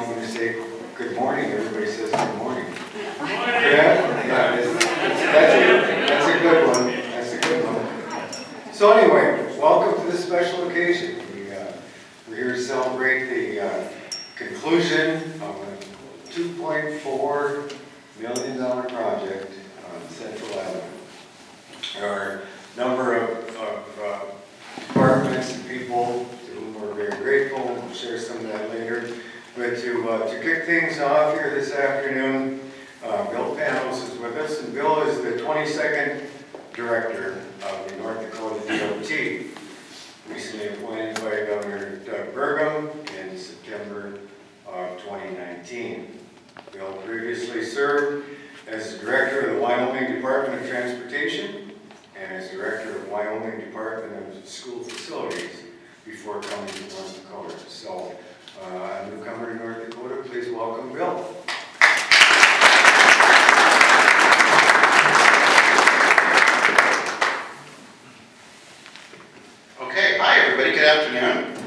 when we say good morning, everybody says good morning. Yeah, that's a good one. That's a good one. So anyway, welcome to this special occasion. We're here to celebrate the conclusion of a $2.4 million project on Central Avenue. There are a number of departments and people to whom we're very grateful. We'll share some of that later. But to kick things off here this afternoon, Bill Panos is with us, and Bill is the 22nd director of the North Dakota DOT, recently appointed by Governor Burgum in September of 2019. Bill previously served as the director of the Wyoming Department of Transportation and as director of Wyoming Department of School Facilities before coming to North Dakota. So, a newcomer to North Dakota, please welcome Bill. Okay, hi everybody, good afternoon.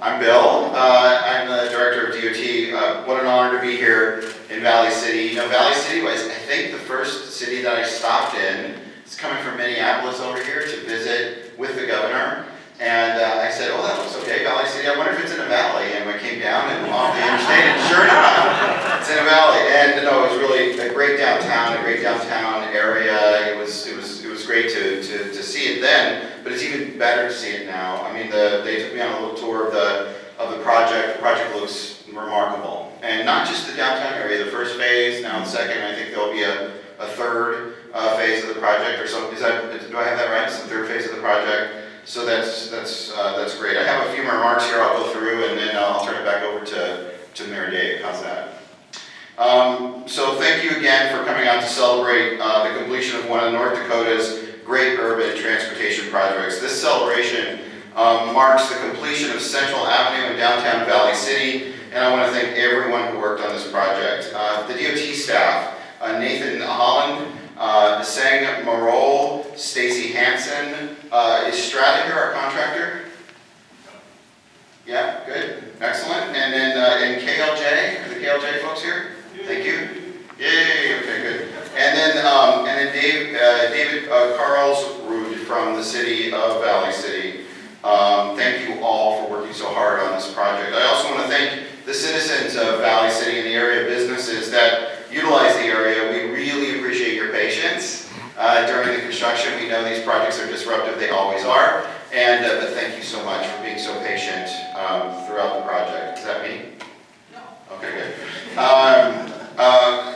I'm Bill, I'm the director of DOT. What an honor to be here in Valley City. You know, Valley City was, I think, the first city that I stopped in. It's coming from Minneapolis over here to visit with the governor. And I said, oh, that looks okay, Valley City. I wonder if it's in a valley. And I came down and off the interstate, and sure enough, it's in a valley. And no, it was really a great downtown area. It was great to see it then, but it's even better to see it now. I mean, they took me on a little tour of the project. The project looks remarkable, and not just the downtown area. The first phase, now the second. I think there'll be a third phase of the project, or something. Do I have that right? It's the third phase of the project. So that's great. I have a few more remarks here I'll go through, and then I'll turn it back over to Mayor Dave. How's that? So thank you again for coming out to celebrate the completion of one of North Dakota's great urban transportation projects. This celebration marks the completion of Central Avenue in downtown Valley City, and I want to thank everyone who worked on this project. The DOT staff, Nathan Holland, Sang Marol, Stacy Hansen. Is Strata here our contractor? Yeah, good, excellent. And then and KLJ, are the KLJ folks here? Thank you. Yay, okay, good. And then David Carlsrud from the city of Valley City. Thank you all for working so hard on this project. I also want to thank the citizens of Valley City and the area businesses that utilize the area. We really appreciate your patience during the construction. We know these projects are disruptive, they always are. And but thank you so much for being so patient throughout the project. Is that me? No. Okay, good.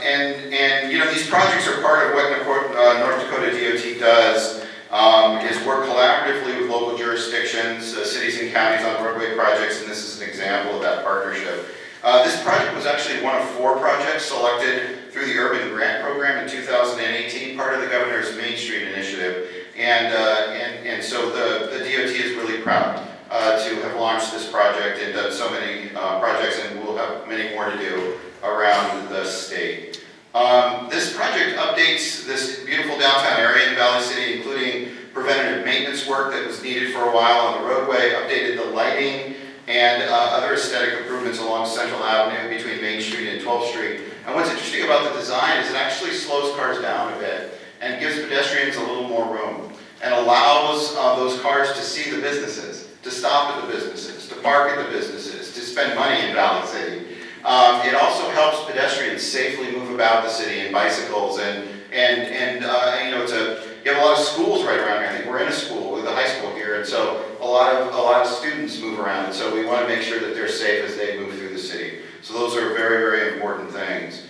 And you know, these projects are part of what North Dakota DOT does, is work collaboratively with local jurisdictions, cities and counties on roadway projects, and this is an example of that partnership. This project was actually one of 4 projects selected through the Urban Grant Program in 2018, part of the Governor's Main Street Initiative. And so the DOT is really proud to have launched this project and done so many projects, and we'll have many more to do around the state. This project updates this beautiful downtown area in Valley City, including preventative maintenance work that was needed for a while on the roadway, updated the lighting, and other aesthetic improvements along Central Avenue between Main Street and 12th Street. And what's interesting about the design is it actually slows cars down a bit and gives pedestrians a little more room and allows those cars to see the businesses, to stop at the businesses, to park at the businesses, to spend money in Valley City. It also helps pedestrians safely move about the city in bicycles and you know, you have a lot of schools right around here. I think we're in a school with a high school here, and so a lot of students move around, and so we want to make sure that they're safe as they move through the city. So those are very, very important things.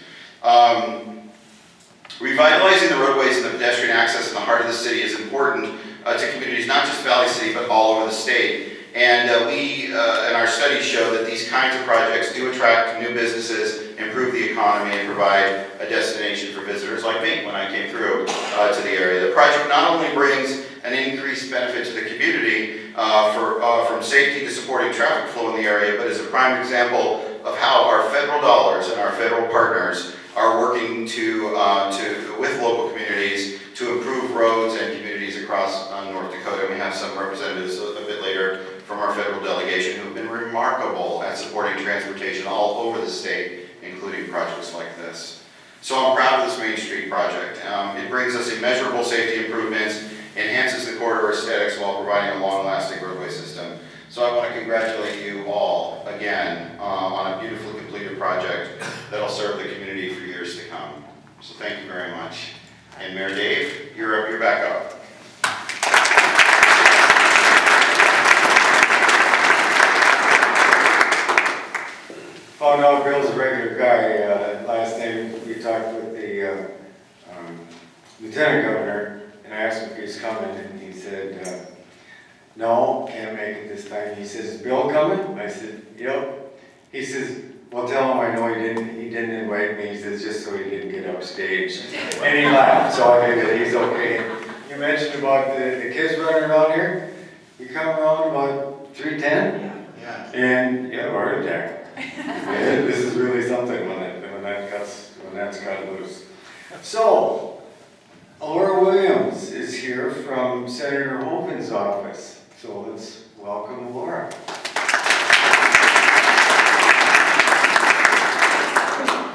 Revitalizing the roadways and the pedestrian access in the heart of the city is important to communities, not just Valley City, but all over the state. And and our studies show that these kinds of projects do attract new businesses, improve the economy, and provide a destination for visitors like me when I came through to the area. The project not only brings an increased benefit to the community from safety to supporting traffic flow in the area, but is a prime example of how our federal dollars and our federal partners are working with local communities to improve roads and communities across North Dakota. We have some representatives a bit later from our federal delegation who have been remarkable at supporting transportation all over the state, including projects like this. So I'm proud of this Main Street project. It brings us immeasurable safety improvements, enhances the corridor aesthetics while providing a long-lasting roadway system. So I want to congratulate you all again on a beautifully completed project that'll serve the community for years to come. So thank you very much. And Mayor Dave, you're back up. Found out Bill's a regular guy. Last night we talked with the lieutenant governor, and I asked him if he's coming, and he said, no, can't make it this time. He says, is Bill coming? I said, yep. He says, well, tell him I know he didn't invite me. He says, just so he didn't get upstage. And he laughed, so I figured he's okay. You mentioned about the kids running around here. We come around about 3:10, Yeah. and you have a heart attack. Yeah, this is really something when that's cut loose. So, Laura Williams is here from Senator Hoven's office. So let's welcome Laura.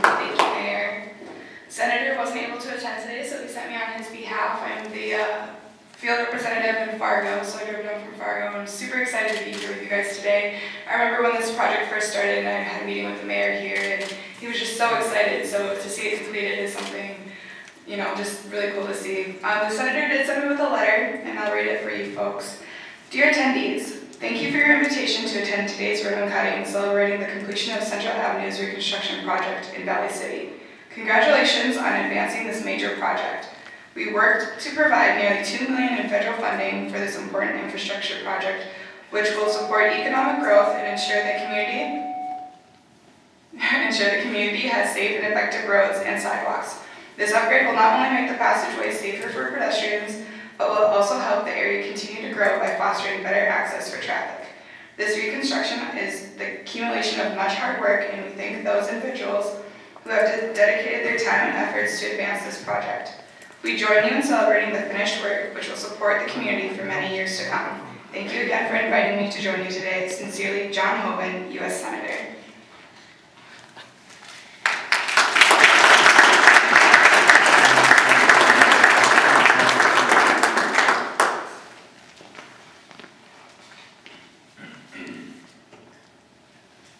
Thank you, Mayor. Senator wasn't able to attend today, so he sent me on his behalf. I'm the field representative in Fargo, so I drove down from Fargo. I'm super excited to be here with you guys today. I remember when this project first started and I had a meeting with the mayor here, and he was just so excited. So to see it completed is something, just really cool to see. The senator did send me with a letter, and I'll read it for you folks. Dear attendees, thank you for your invitation to attend today's ribbon cutting celebrating the completion of Central Avenue's reconstruction project in Valley City. Congratulations on advancing this major project. We worked to provide nearly $2 million in federal funding for this important infrastructure project, which will support economic growth and ensure the community has safe and effective roads and sidewalks. This upgrade will not only make the passageway safer for pedestrians, but will also help the area continue to grow by fostering better access for traffic. This reconstruction is the accumulation of much hard work, and we thank those individuals who have dedicated their time and efforts to advance this project. We join you in celebrating the finished work, which will support the community for many years to come. Thank you again for inviting me to join you today. Sincerely, John Hoven, U.S. Senator.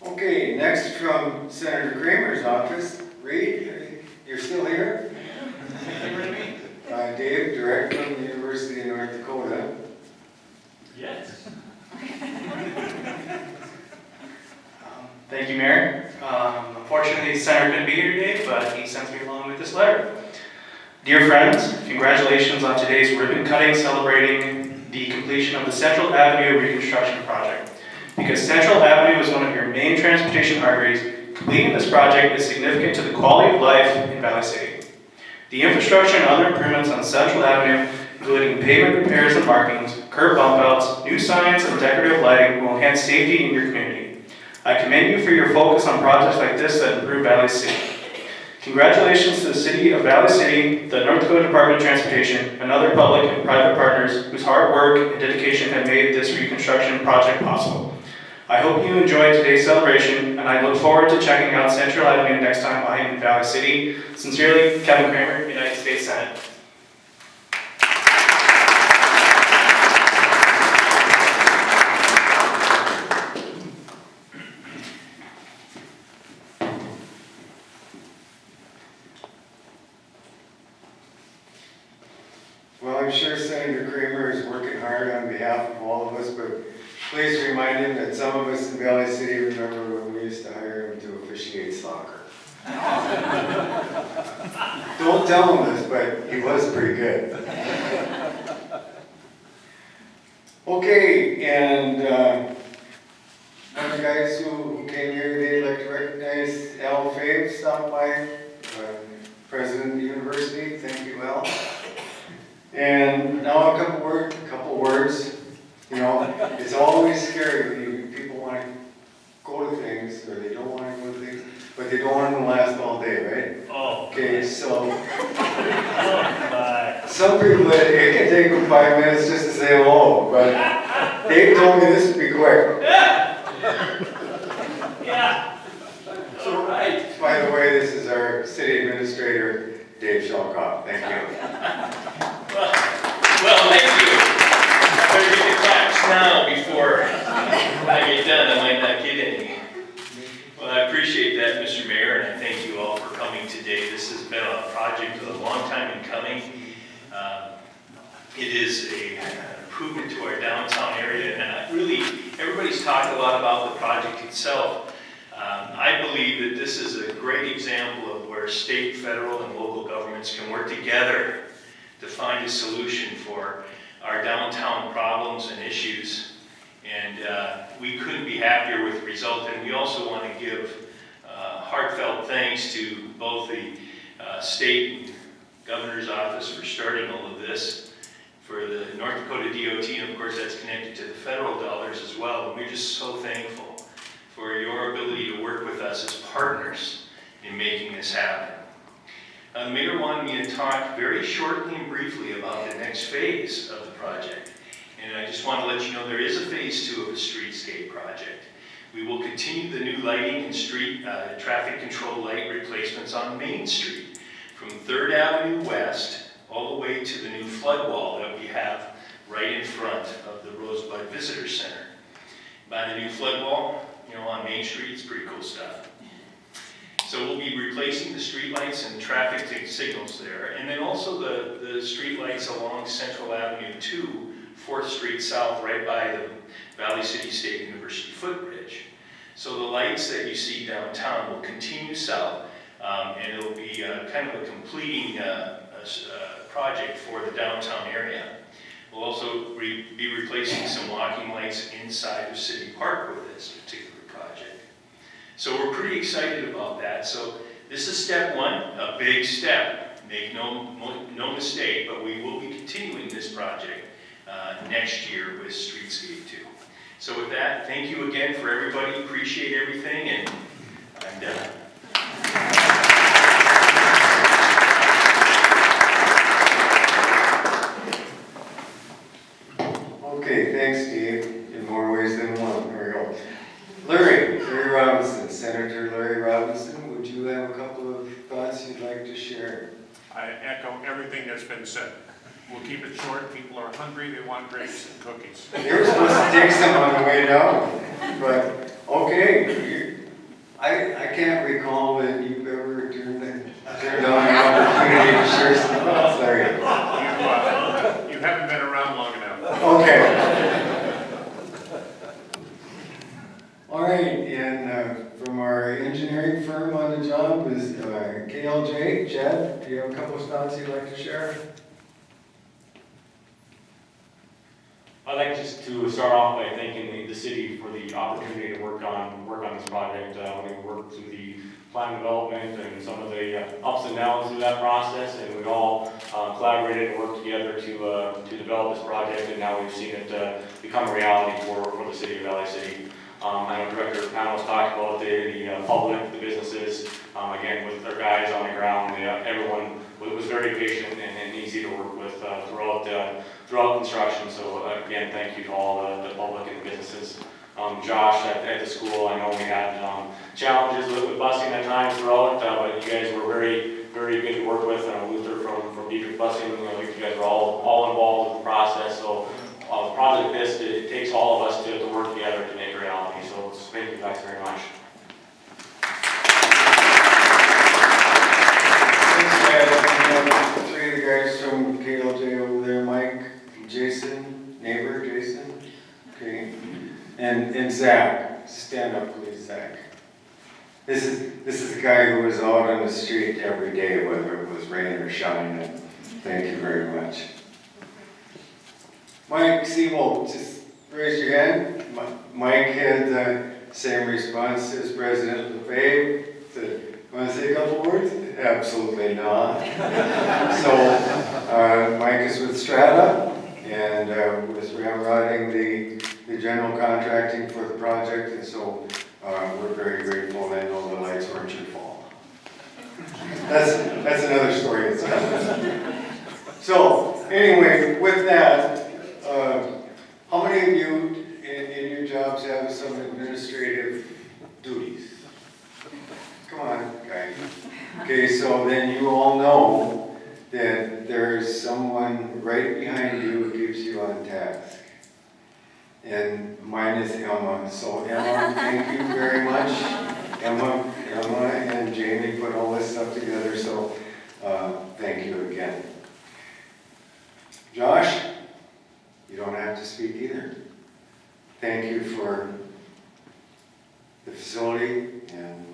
Okay, next from Senator Kramer's office, Reed, you're still here? Dave, direct from the University of North Dakota. Yes. Thank you, Mayor. Unfortunately, the Senator couldn't be here today, but he sent me along with this letter. Dear friends, congratulations on today's ribbon cutting celebrating the completion of the Central Avenue reconstruction project. Because Central Avenue is one of your main transportation arteries, completing this project is significant to the quality of life in Valley City. The infrastructure and other improvements on Central Avenue, including pavement repairs and markings, curb bump outs, new signs, and decorative lighting, will enhance safety in your community. I commend you for your focus on projects like this that improve Valley City. Congratulations to the City of Valley City, the North Dakota Department of Transportation, and other public and private partners whose hard work and dedication have made this reconstruction project possible. I hope you enjoyed today's celebration, and I look forward to checking out Central Avenue next time I am in Valley City. Sincerely, Kevin Kramer, United States Senate. Well, I'm sure Senator Kramer is working hard on behalf of all of us, but please remind him that some of us in Valley City remember when we used to hire him to officiate soccer. Don't tell him this, but he was pretty good. Okay, and one of the guys who came here today, I'd like to recognize Al Fabe, stopped by, president of the university. Thank you, Al. And now a couple words. It's always scary when people want to go to things, or they don't want to go to things, but they don't want them to last all day, right? Oh. Okay, so Bye. some people, it can take them 5 minutes just to say hello, but Dave told me this would be quick. Yeah. All right. By the way, this is our city administrator, Dave Shalkoff. Thank you. Well, thank you. I better get the claps now before I get done. I might not get any. Well, I appreciate that, Mr. Mayor, and I thank you all for coming today. This has been a project of a long time in coming. It is an improvement to our downtown area, and really, everybody's talked a lot about the project itself. I believe that this is a great example of where state, federal, and local governments can work together to find a solution for our downtown problems and issues. And we couldn't be happier with the result. And we also want to give heartfelt thanks to both the state and governor's office for starting all of this, for the North Dakota DOT, and of course that's connected to the federal dollars as well. And we're just so thankful for your ability to work with us as partners in making this happen. The mayor wanted me to talk very shortly and briefly about the next phase of the project. And I just want to let you know there is a phase 2 of the streetscape project. We will continue the new lighting and street traffic control light replacements on Main Street from 3rd Avenue West all the way to the new flood wall that we have right in front of the Rosebud Visitor Center. By the new flood wall, on Main Street, it's pretty cool stuff. So we'll be replacing the streetlights and traffic signals there, and then also the streetlights along Central Avenue to 4th Street South, right by the Valley City State University footbridge. So the lights that you see downtown will continue south, and it'll be kind of a completing project for the downtown area. We'll also be replacing some walking lights inside of City Park with this particular project. So we're pretty excited about that. So this is step 1, a big step. Make no mistake, but we will be continuing this project next year with Streetscape 2. So with that, thank you again for everybody. Appreciate everything, and I'm done. Okay, thanks, Steve. In more ways than one. There we go. Larry Robinson, Senator Larry Robinson, would you have a couple of thoughts you'd like to share? I echo everything that's been said. We'll keep it short. People are hungry. They want grapes and cookies. You were supposed to take some on the way down, but okay. I can't recall that you've ever turned down the opportunity to share some thoughts, Larry. You haven't been around long enough. Okay. All right, and from our engineering firm on the job is KLJ. Chad, do you have a couple of thoughts you'd like to share? I'd like just to start off by thanking the city for the opportunity to work on this project. We worked through the plan development and some of the ups and downs through that process, and we all collaborated and worked together to develop this project, and now we've seen it become a reality for the city of Valley City. I know Director Panels talked about the public, the businesses, again with their guys on the ground. Everyone was very patient and easy to work with throughout construction. So again, thank you to all the public and businesses. Josh at the school, I know we had challenges with busing at times throughout, but you guys were very, very good to work with. Luther from Dietrich Busing, you guys were all involved with the process. So a project like this, it takes all of us to work together to make a reality. So thank you guys very much. Thanks, Chad. 3 of the guys from KLJ over there, Mike, Jason, neighbor Jason, okay, and Zach. Stand up, please, Zach. This is the guy who was out on the street every day, whether it was rain or shine. And thank you very much. Mike Siebold, just raise your hand. Mike had the same response as President LeFay. Want to say a couple words? Absolutely not. So Mike is with Strata and was ramrodding the general contracting for the project, and so we're very grateful, and I know the lights weren't your fault. That's another story that's coming. So anyway, with that, how many of you in your job Okay, so then you all know that there's someone right behind you who keeps you on task. And mine is Emma. So Emma, thank you very much. Emma and Jamie put all this stuff together, so thank you again. Josh, you don't have to speak either. Thank you for the facility and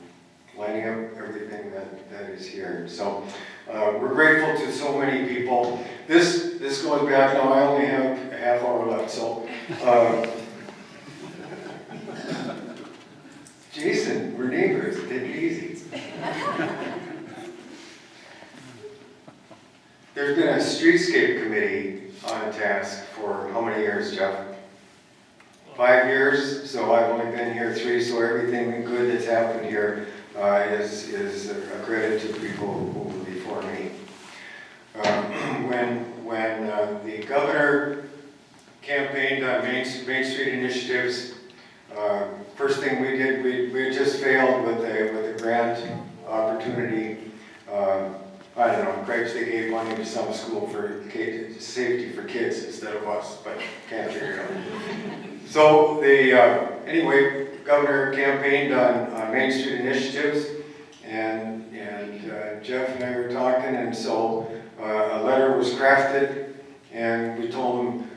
lining up everything that is here. So we're grateful to so many people. This goes back, now I only have a half hour left, so Jason, we're neighbors, take it easy. There's been a streetscape committee on task for how many years, Jeff? 5 years, so I've only been here 3, so everything good that's happened here is a credit to the people who were before me. When the governor campaigned on Main Street initiatives, first thing we did, we just failed with a grant opportunity. I don't know, Craig's, they gave money to some school for safety for kids instead of us, but can't figure it out. So anyway, governor campaigned on Main Street initiatives, and Jeff and I were talking, and so a letter was crafted, and we told him,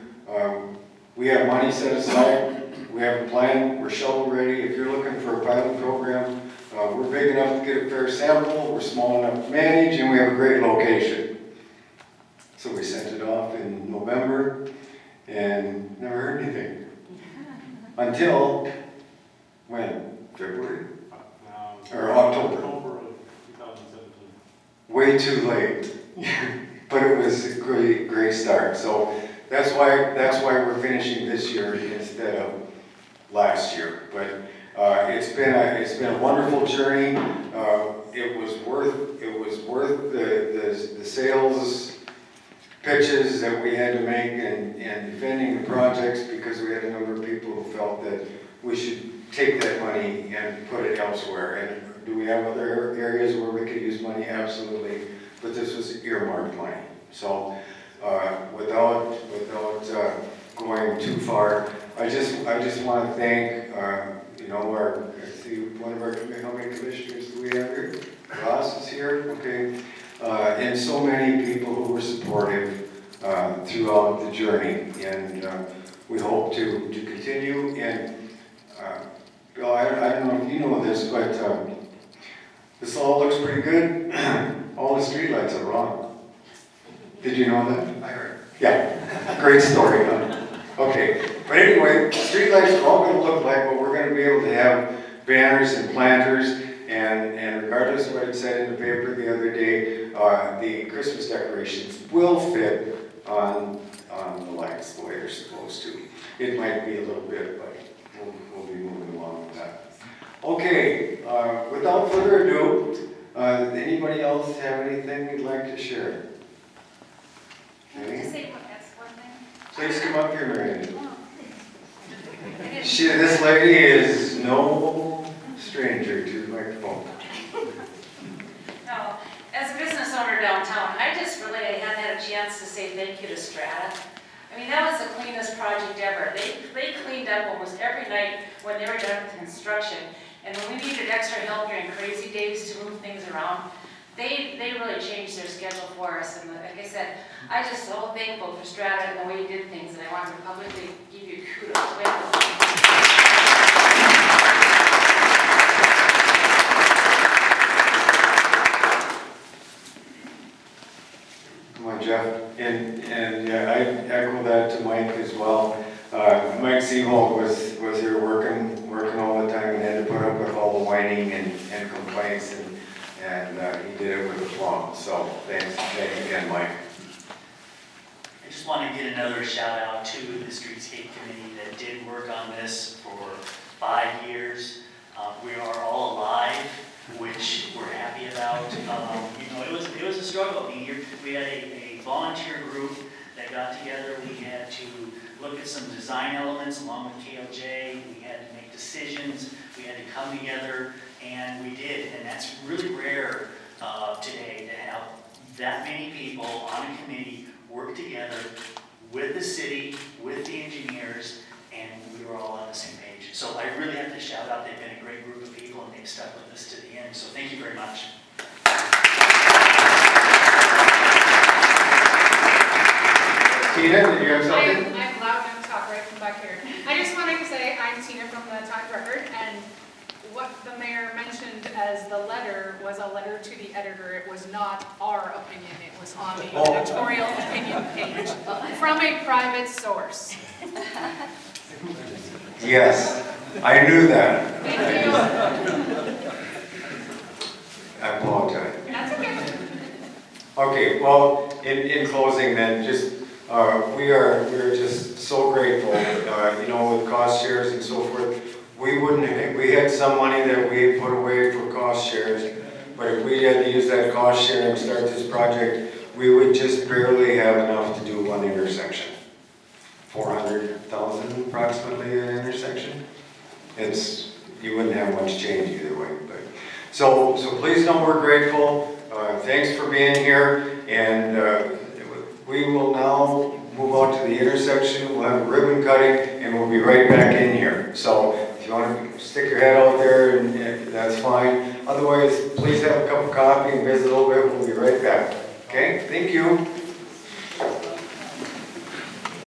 we have money set aside, we have a plan, we're shovel ready. If you're looking for a pilot program, we're big enough to get a fair sample, we're small enough to manage, and we have a great location. So we sent it off in November, and never heard anything. Until, when? February? Or October? October of 2017. Way too late. But it was a great start. So that's why we're finishing this year instead of last year. But it's been a wonderful journey. It was worth the sales pitches that we had to make and defending the projects, because we had a number of people who felt that we should take that money and put it elsewhere. And do we have other areas where we could use money? Absolutely. But this was earmarked money. So without going too far, I just want to thank one of our, how many commissioners do we have here? Ross is here, okay. And so many people who were supportive throughout the journey, and we hope to continue. And Bill, I don't know if you know this, but this all looks pretty good. All the streetlights are wrong. Did you know that? I heard. Yeah, great story, huh? Okay, but anyway, streetlights are all going to look like what we're going to be able to have banners and planters. And regardless of what it said in the paper the other day, the Christmas decorations will fit on the lights the way they're supposed to. It might be a little bit, but we'll be moving along with that. Okay, without further ado, anybody else have anything you'd like to share? Can I just say that's one thing? Please come up here, Marianne. This lady is no stranger to the microphone. No, as a business owner downtown, I just really hadn't had a chance to say thank you to Strata. I mean, that was the cleanest project ever. They cleaned up almost every night when they were done with construction. And when we needed extra help during crazy days to move things around, they really changed their schedule for us. And like I said, I'm just so thankful for Strata and the way you did things, and I wanted to publicly give you kudos. Come on, Jeff. And yeah, I echo that to Mike as well. Mike Seaholt was here working all the time and had to put up with all the whining and complaints, and he did it with aplomb. So thanks again, Mike. I just want to get another shout out to the Streetscape Committee that did work on this for 5 years. We are all alive, which we're happy about. It was a struggle. We had a volunteer group that got together. We had to look at some design elements along with KLJ. We had to make decisions. We had to come together, and we did. And that's really rare today to have that many people on a committee work together with the city, with the engineers, and we were all on the same page. So I really have to shout out, they've been a great group of people and they've stuck with us to the end. So thank you very much. Tina, did you have something? I'm loud enough to talk right from back here. I just wanted to say I'm Tina from the Times Record, and what the mayor mentioned as the letter was a letter to the editor. It was not our opinion. It was on the editorial opinion page from a private source. Yes, I knew that. Thank you. I apologize. That's okay. Okay, well, in closing then, just, we're just so grateful, you know, with cost shares and so forth. We had some money that we had put away for cost shares, but if we had to use that cost share and start this project, we would just barely have enough to do one intersection. 400,000 approximately an intersection. You wouldn't have much change either way, but. So please know we're grateful. Thanks for being here, and we will now move on to the intersection. We'll have ribbon cutting, and we'll be right back in here. So if you want to stick your head out there, and that's fine. Otherwise, please have a cup of coffee and visit a little bit. We'll be right back. Okay? Thank you.